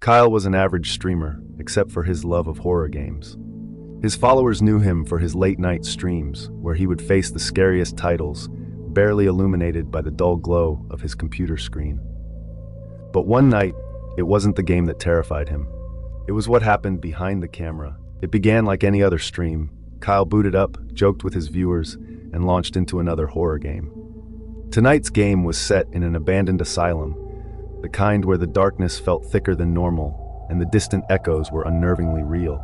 Kyle was an average streamer, except for his love of horror games. His followers knew him for his late-night streams, where he would face the scariest titles, barely illuminated by the dull glow of his computer screen. But one night, it wasn't the game that terrified him. It was what happened behind the camera. It began like any other stream. Kyle booted up, joked with his viewers, and launched into another horror game. Tonight's game was set in an abandoned asylum, the kind where the darkness felt thicker than normal, and the distant echoes were unnervingly real.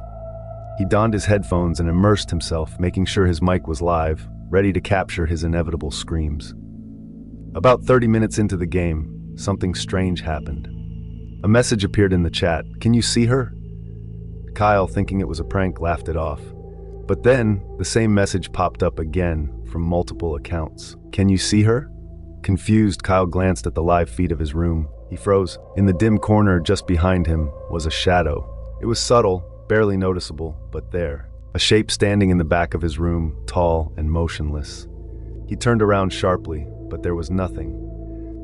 He donned his headphones and immersed himself, making sure his mic was live, ready to capture his inevitable screams. About 30 minutes into the game, something strange happened. A message appeared in the chat. "Can you see her?" Kyle, thinking it was a prank, laughed it off. But then, the same message popped up again from multiple accounts. "Can you see her?" Confused, Kyle glanced at the live feed of his room. He froze. In the dim corner just behind him was a shadow. It was subtle, barely noticeable, but there. A shape standing in the back of his room, tall and motionless. He turned around sharply, but there was nothing.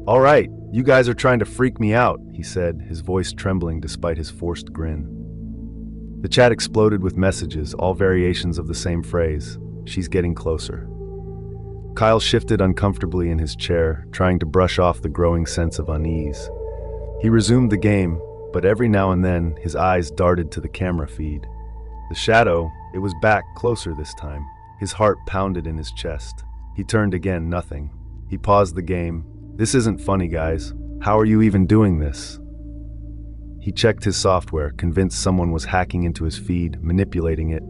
"All right, you guys are trying to freak me out," he said, his voice trembling despite his forced grin. The chat exploded with messages, all variations of the same phrase. "She's getting closer." Kyle shifted uncomfortably in his chair, trying to brush off the growing sense of unease. He resumed the game, but every now and then his eyes darted to the camera feed. The shadow, it was back, closer this time. His heart pounded in his chest. He turned again, nothing. He paused the game. "This isn't funny, guys. How are you even doing this?" He checked his software, convinced someone was hacking into his feed, manipulating it.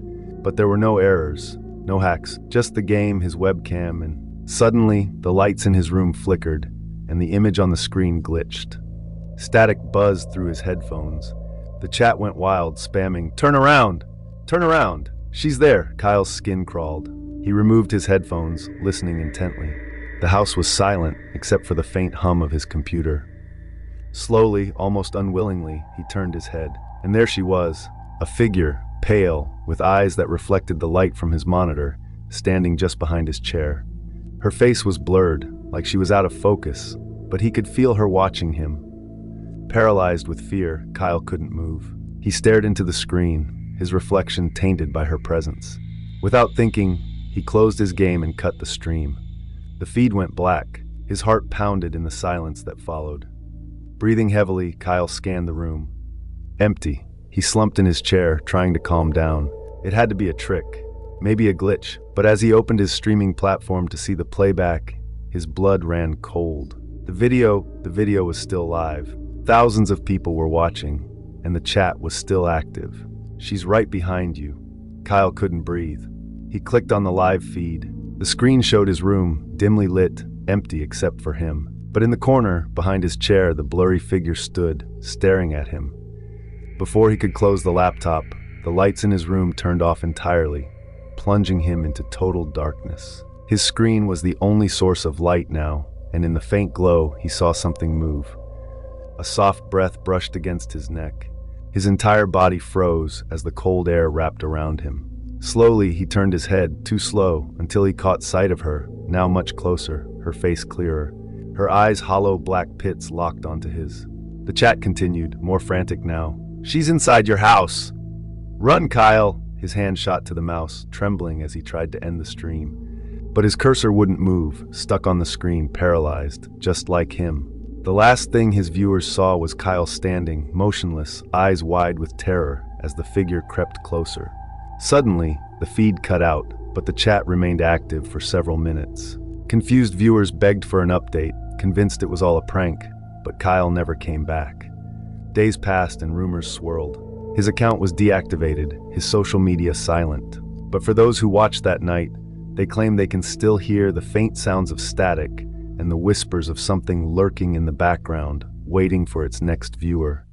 But there were no errors, no hacks, just the game, his webcam, and suddenly the lights in his room flickered, and the image on the screen glitched. Static buzzed through his headphones. The chat went wild, spamming, "Turn around! Turn around! She's there!" Kyle's skin crawled. He removed his headphones, listening intently. The house was silent, except for the faint hum of his computer. Slowly, almost unwillingly, he turned his head. And there she was, a figure, pale, with eyes that reflected the light from his monitor, standing just behind his chair. Her face was blurred, like she was out of focus, but he could feel her watching him. Paralyzed with fear, Kyle couldn't move. He stared into the screen, his reflection tainted by her presence. Without thinking, he closed his game and cut the stream. The feed went black. His heart pounded in the silence that followed. Breathing heavily, Kyle scanned the room. Empty. He slumped in his chair, trying to calm down. It had to be a trick, maybe a glitch, but as he opened his streaming platform to see the playback, his blood ran cold. The video was still live. Thousands of people were watching, and the chat was still active. "She's right behind you." Kyle couldn't breathe. He clicked on the live feed. The screen showed his room, dimly lit, empty except for him. But in the corner, behind his chair, the blurry figure stood, staring at him. Before he could close the laptop, the lights in his room turned off entirely, plunging him into total darkness. His screen was the only source of light now, and in the faint glow, he saw something move. A soft breath brushed against his neck. His entire body froze as the cold air wrapped around him. Slowly, he turned his head, too slow, until he caught sight of her, now much closer, her face clearer. Her eyes hollow black pits locked onto his. The chat continued, more frantic now. "She's inside your house! Run, Kyle!" His hand shot to the mouse, trembling as he tried to end the stream. But his cursor wouldn't move, stuck on the screen, paralyzed, just like him. The last thing his viewers saw was Kyle standing, motionless, eyes wide with terror, as the figure crept closer. Suddenly, the feed cut out, but the chat remained active for several minutes. Confused viewers begged for an update, convinced it was all a prank, but Kyle never came back. Days passed and rumors swirled. His account was deactivated, his social media silent. But for those who watched that night, they claim they can still hear the faint sounds of static and the whispers of something lurking in the background, waiting for its next viewer.